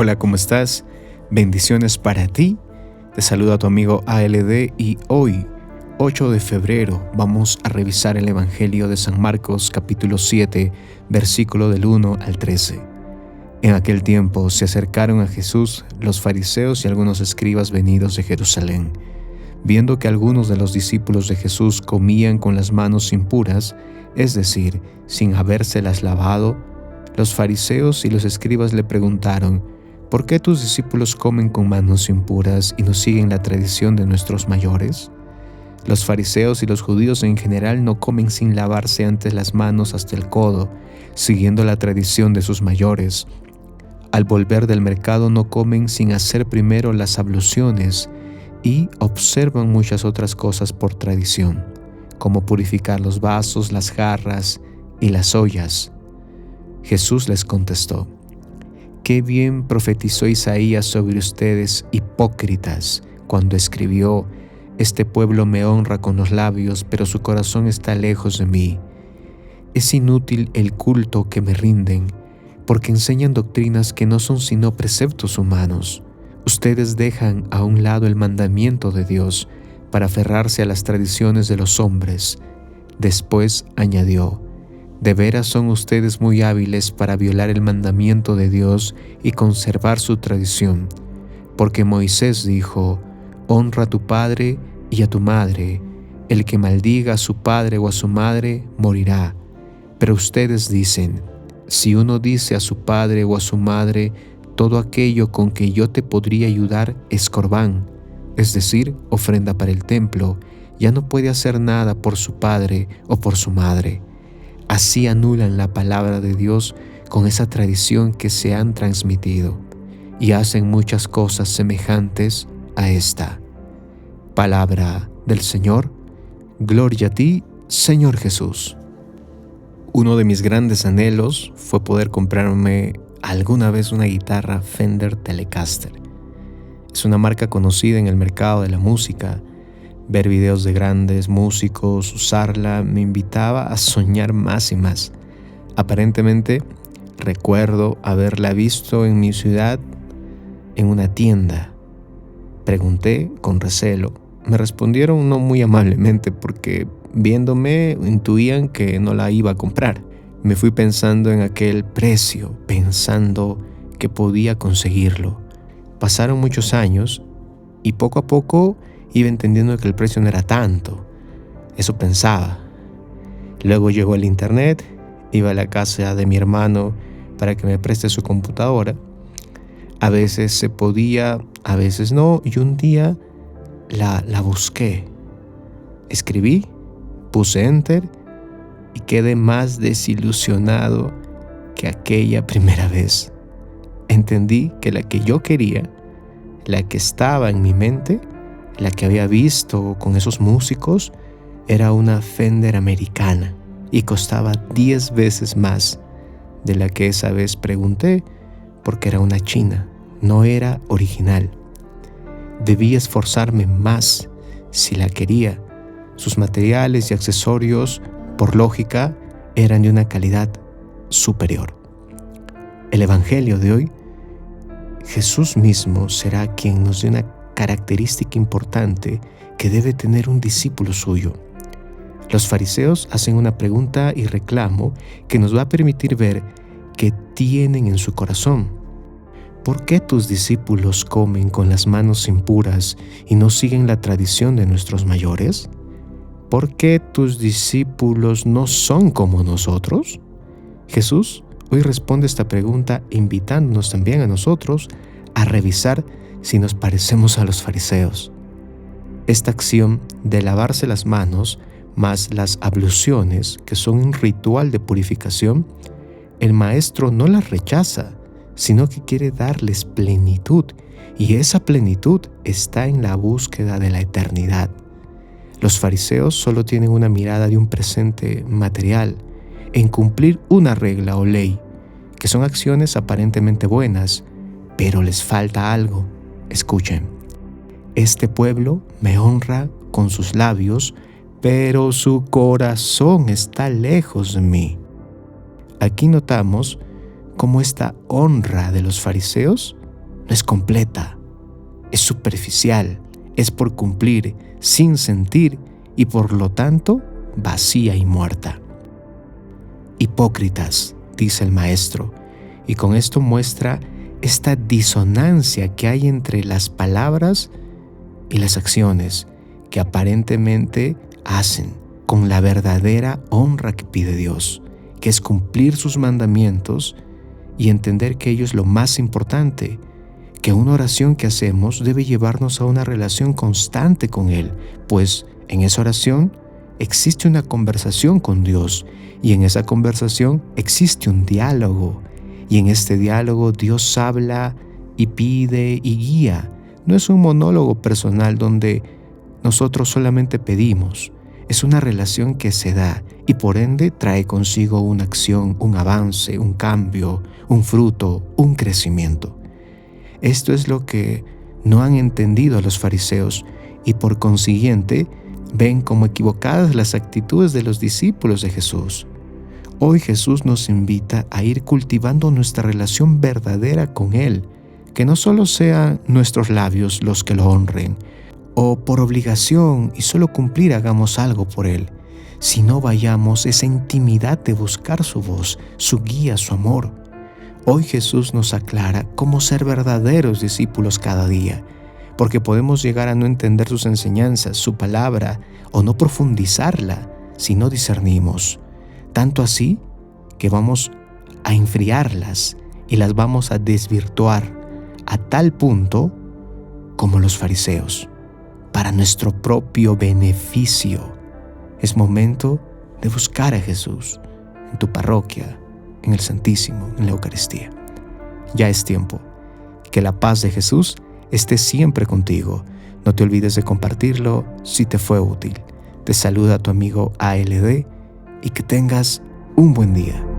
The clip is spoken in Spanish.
Hola, ¿cómo estás? Bendiciones para ti. Te saluda tu amigo ALD y hoy, 8 de febrero, vamos a revisar el Evangelio de San Marcos, capítulo 7, versículo del 1 al 13. En aquel tiempo se acercaron a Jesús los fariseos y algunos escribas venidos de Jerusalén. Viendo que algunos de los discípulos de Jesús comían con las manos impuras, es decir, sin habérselas lavado, los fariseos y los escribas le preguntaron: ¿por qué tus discípulos comen con manos impuras y no siguen la tradición de nuestros mayores? Los fariseos y los judíos en general no comen sin lavarse antes las manos hasta el codo, siguiendo la tradición de sus mayores. Al volver del mercado no comen sin hacer primero las abluciones y observan muchas otras cosas por tradición, como purificar los vasos, las jarras y las ollas. Jesús les contestó: «Qué bien profetizó Isaías sobre ustedes, hipócritas, cuando escribió: Este pueblo me honra con los labios, pero su corazón está lejos de mí. Es inútil el culto que me rinden, porque enseñan doctrinas que no son sino preceptos humanos. Ustedes dejan a un lado el mandamiento de Dios para aferrarse a las tradiciones de los hombres». Después añadió: «De veras son ustedes muy hábiles para violar el mandamiento de Dios y conservar su tradición, porque Moisés dijo: honra a tu padre y a tu madre. El que maldiga a su padre o a su madre morirá. Pero ustedes dicen: si uno dice a su padre o a su madre, todo aquello con que yo te podría ayudar es corbán, es decir, ofrenda para el templo, ya no puede hacer nada por su padre o por su madre. Así anulan la palabra de Dios con esa tradición que se han transmitido, y hacen muchas cosas semejantes a esta». Palabra del Señor. Gloria a ti, Señor Jesús. Uno de mis grandes anhelos fue poder comprarme alguna vez una guitarra Fender Telecaster. Es una marca conocida en el mercado de la música. Ver videos de grandes músicos, usarla, me invitaba a soñar más y más. Aparentemente, recuerdo haberla visto en mi ciudad en una tienda. Pregunté con recelo. Me respondieron no muy amablemente porque viéndome intuían que no la iba a comprar. Me fui pensando en aquel precio, pensando que podía conseguirlo. Pasaron muchos años y poco a poco iba entendiendo que el precio no era tanto. Eso pensaba. Luego llegó el internet, iba a la casa de mi hermano para que me preste su computadora. A veces se podía, a veces no, y un día la busqué. Escribí, puse enter y quedé más desilusionado que aquella primera vez. Entendí que la que yo quería, la que estaba en mi mente, la que había visto con esos músicos, era una Fender americana y costaba 10 veces más de la que esa vez pregunté, porque era una china, no era original. Debí esforzarme más si la quería. Sus materiales y accesorios, por lógica, eran de una calidad superior. El Evangelio de hoy, Jesús mismo será quien nos dé una característica importante que debe tener un discípulo suyo. Los fariseos hacen una pregunta y reclamo que nos va a permitir ver qué tienen en su corazón. ¿Por qué tus discípulos comen con las manos impuras y no siguen la tradición de nuestros mayores? ¿Por qué tus discípulos no son como nosotros? Jesús hoy responde esta pregunta invitándonos también a nosotros a revisar si nos parecemos a los fariseos. Esta acción de lavarse las manos más las abluciones, que son un ritual de purificación, el maestro no las rechaza, sino que quiere darles plenitud, y esa plenitud está en la búsqueda de la eternidad. Los fariseos solo tienen una mirada de un presente material, en cumplir una regla o ley, que son acciones aparentemente buenas, pero les falta algo. Escuchen: este pueblo me honra con sus labios, pero su corazón está lejos de mí. Aquí notamos cómo esta honra de los fariseos no es completa, es superficial, es por cumplir, sin sentir y por lo tanto vacía y muerta. Hipócritas, dice el maestro, y con esto muestra esta disonancia que hay entre las palabras y las acciones que aparentemente hacen con la verdadera honra que pide Dios, que es cumplir sus mandamientos y entender que ello es lo más importante, que una oración que hacemos debe llevarnos a una relación constante con Él, pues en esa oración existe una conversación con Dios y en esa conversación existe un diálogo y en este diálogo Dios habla y pide y guía. No es un monólogo personal donde nosotros solamente pedimos, es una relación que se da y por ende trae consigo una acción, un avance, un cambio, un fruto, un crecimiento. Esto es lo que no han entendido los fariseos y por consiguiente ven como equivocadas las actitudes de los discípulos de Jesús. Hoy Jesús nos invita a ir cultivando nuestra relación verdadera con Él, que no solo sean nuestros labios los que lo honren, o por obligación y solo cumplir hagamos algo por Él, sino vayamos esa intimidad de buscar su voz, su guía, su amor. Hoy Jesús nos aclara cómo ser verdaderos discípulos cada día, porque podemos llegar a no entender sus enseñanzas, su palabra, o no profundizarla si no discernimos. Tanto así que vamos a enfriarlas y las vamos a desvirtuar a tal punto como los fariseos, para nuestro propio beneficio. Es momento de buscar a Jesús en tu parroquia, en el Santísimo, en la Eucaristía. Ya es tiempo. Que la paz de Jesús esté siempre contigo. No te olvides de compartirlo si te fue útil. Te saluda tu amigo ALD y que tengas un buen día.